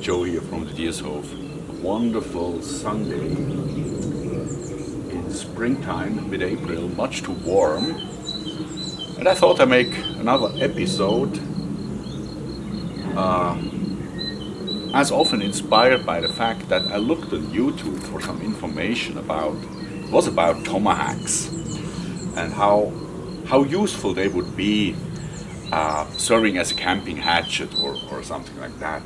Joe here from the Diershof. A wonderful Sunday in springtime, mid-April, much too warm. And I thought I'd make another episode, as often inspired by the fact that I looked on YouTube for some information about tomahawks and how useful they would be serving as a camping hatchet or something like that.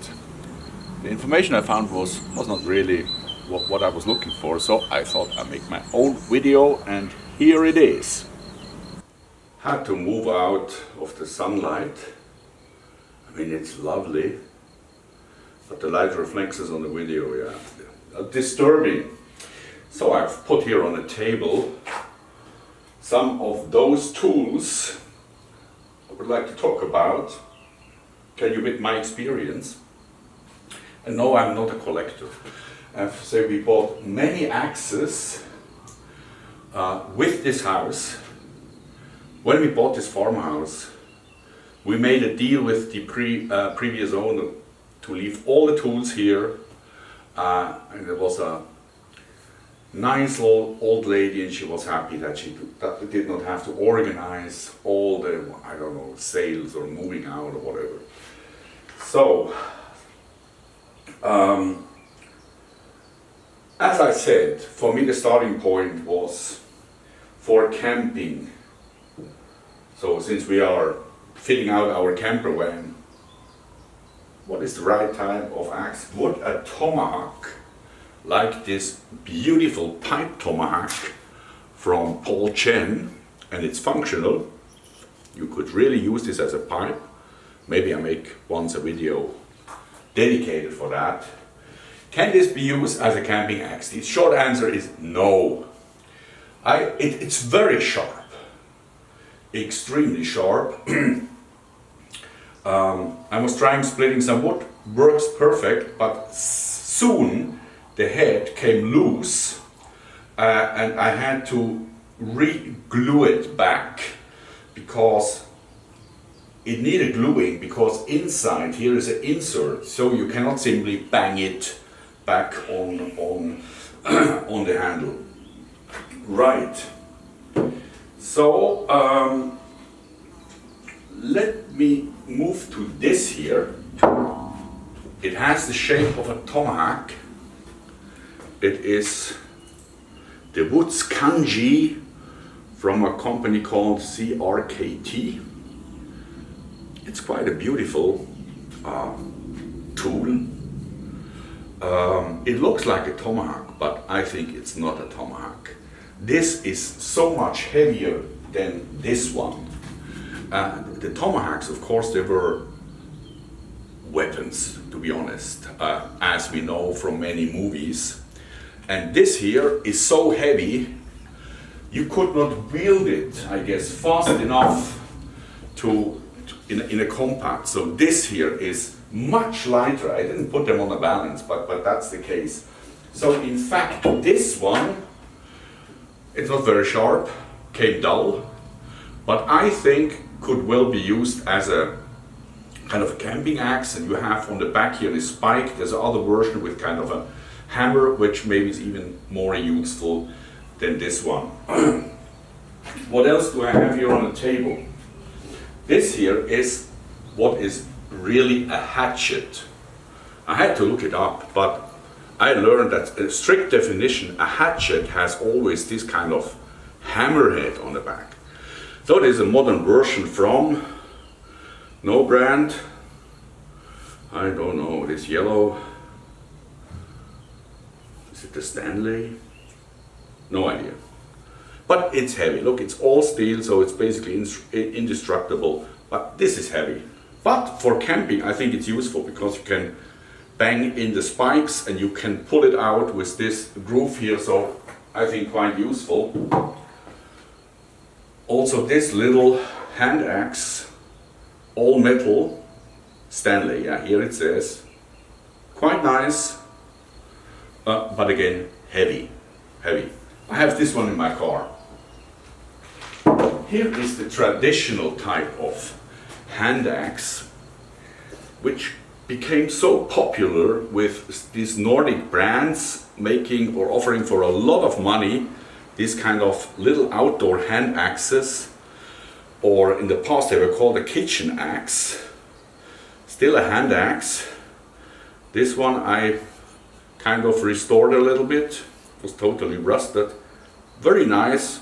The information I found was not really what I was looking for, so I thought I'd make my own video, and here it is. Had to move out of the sunlight. I mean, it's lovely, but the light reflexes on the video, yeah, are disturbing. So I've put here on the table some of those tools I would like to talk about, tell you a bit my experience. And no, I'm not a collector. I have to say we bought many axes with this house. When we bought this farmhouse, we made a deal with the previous owner to leave all the tools here. And there was a nice old lady, and she was happy that we did not have to organize all the, I don't know, sales or moving out or whatever. So, as I said, for me the starting point was for camping. So since we are fitting out our camper van, what is the right type of axe? Would a tomahawk, like this beautiful pipe tomahawk from Cheng, and it's functional. You could really use this as a pipe. Maybe I make once a video dedicated for that. Can this be used as a camping axe? The short answer is no. It's very sharp, extremely sharp. I was trying splitting some wood, works perfect, but soon the head came loose and I had to re-glue it back because it needed gluing, because inside here is an insert, so you cannot simply bang it back on the handle. Right. So let me move to this here. It has the shape of a tomahawk. It is the wood's kanji from a company called CRKT. It's quite a beautiful tool. It looks like a tomahawk, but I think it's not a tomahawk. This is so much heavier than this one. The tomahawks, of course, they were weapons, to be honest, as we know from many movies. And this here is so heavy, you could not wield it, I guess, fast enough in a compact. So this here is much lighter. I didn't put them on a balance, but that's the case. So in fact, this one, it's not very sharp, came dull, but I think could well be used as a kind of a camping axe. And you have on the back here this spike. There's another version with kind of a hammer, which maybe is even more useful than this one. What else do I have here on the table? This here is what is really a hatchet. I had to look it up, but I learned that in strict definition, a hatchet has always this kind of hammerhead on the back. So there's a modern version from no brand. I don't know, this yellow. Is it the Stanley? No idea. But it's heavy. Look, it's all steel, so it's basically indestructible. But this is heavy. But for camping, I think it's useful because you can bang in the spikes and you can pull it out with this groove here. So I think quite useful. Also, this little hand axe, all metal, Stanley. Yeah, here it says. Quite nice, but again, heavy. I have this one in my car. Here is the traditional type of hand axe, which became so popular with these Nordic brands making or offering for a lot of money this kind of little outdoor hand axes, or in the past they were called a kitchen axe. Still a hand axe. This one I kind of restored a little bit. It was totally rusted. Very nice.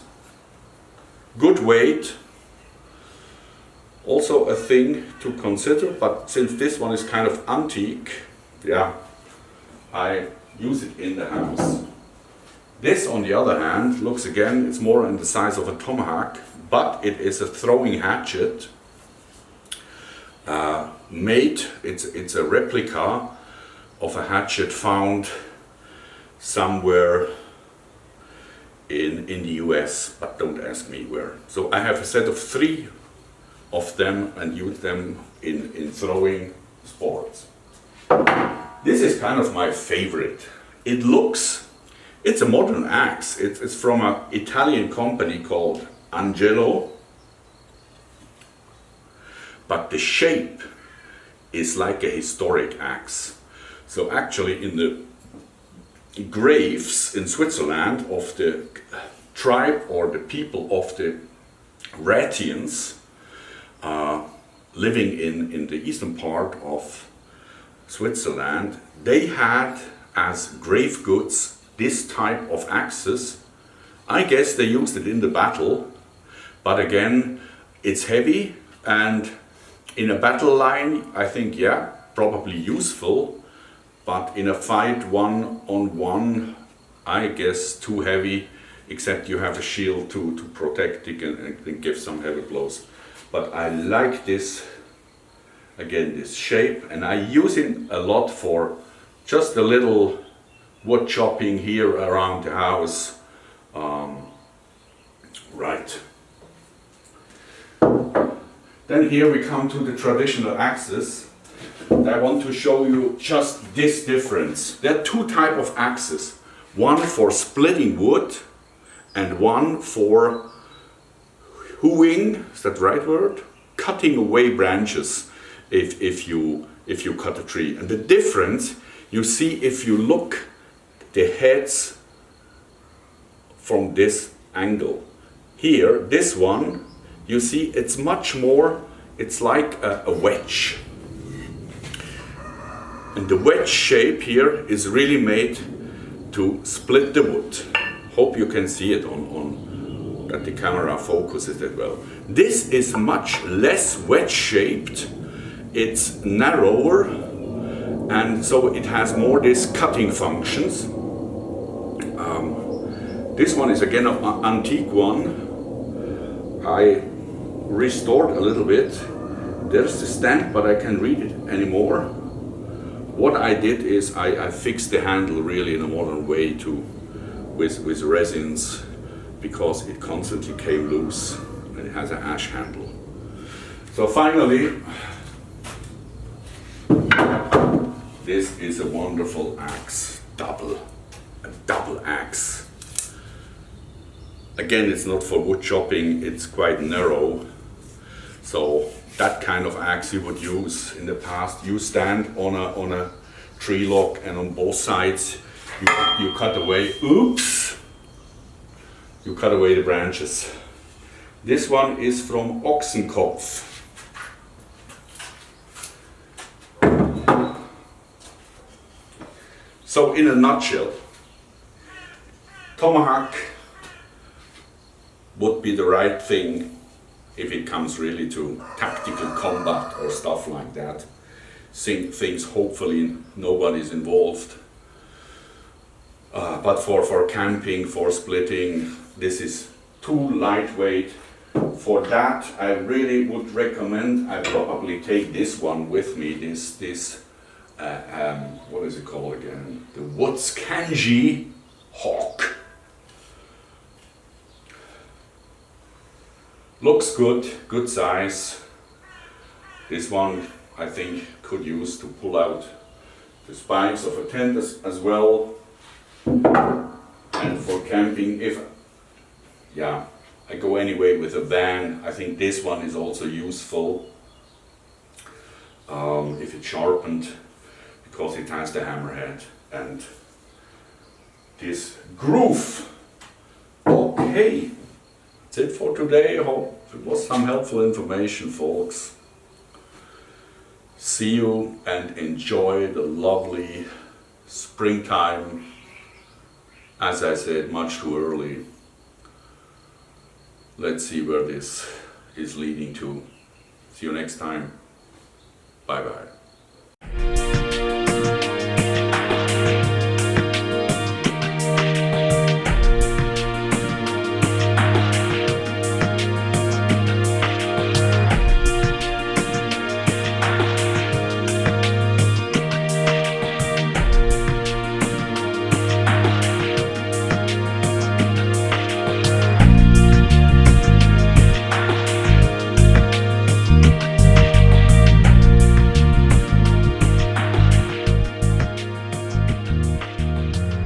Good weight. Also a thing to consider, but since this one is kind of antique, yeah, I use it in the house. This, on the other hand, looks again, it's more in the size of a tomahawk, but it is a throwing hatchet. It's a replica of a hatchet found somewhere in the US, but don't ask me where. So I have a set of 3 of them and use them in throwing sports. This is kind of my favorite. It's a modern axe. It's from an Italian company called Angelo, but the shape is like a historic axe. So actually in the graves in Switzerland of the tribe or the people of the Ratians, living in the eastern part of Switzerland, they had as grave goods this type of axes. I guess they used it in the battle, but again, it's heavy, and in a battle line, I think, yeah, probably useful, but in a fight one-on-one, I guess too heavy, except you have a shield to protect it and give some heavy blows. But I like this, again, this shape, and I use it a lot for just a little wood chopping here around the house. Right. Then here we come to the traditional axes. I want to show you just this difference. There are 2 types of axes. One for splitting wood and one for hewing, is that the right word? Cutting away branches if you cut a tree. And the difference you see if you look the heads from this angle. Here, this one, you see it's much more, it's like a wedge. And the wedge shape here is really made to split the wood. Hope you can see it on that the camera focuses it well. This is much less wedge shaped. It's narrower, and so it has more these cutting functions. This one is again an antique one. I restored a little bit. There's the stamp, but I can't read it anymore. What I did is I fixed the handle really in a modern way with resins, because it constantly came loose, and it has an ash handle. So finally, this is a wonderful axe, a double axe. Again, it's not for wood chopping, it's quite narrow. So that kind of axe you would use in the past. You stand on a tree log, and on both sides you cut away, you cut away the branches. This one is from Ochsenkopf. So in a nutshell, tomahawk would be the right thing if it comes really to tactical combat or stuff like that. Things hopefully nobody's involved. But for camping, for splitting, this is too lightweight. For that, I really would recommend, I probably take this one with me, this what is it called again? The Ochsenkopf. Looks good size. This one I think could use to pull out the spikes of a tent as well. And for camping, I go anyway with a van, I think this one is also useful. if it's sharpened, because it has the hammerhead and this groove. Okay, that's it for today. I hope it was some helpful information, folks. See you and enjoy the lovely springtime. As I said, much too early. Let's see where this is leading to. See you next time. Bye bye.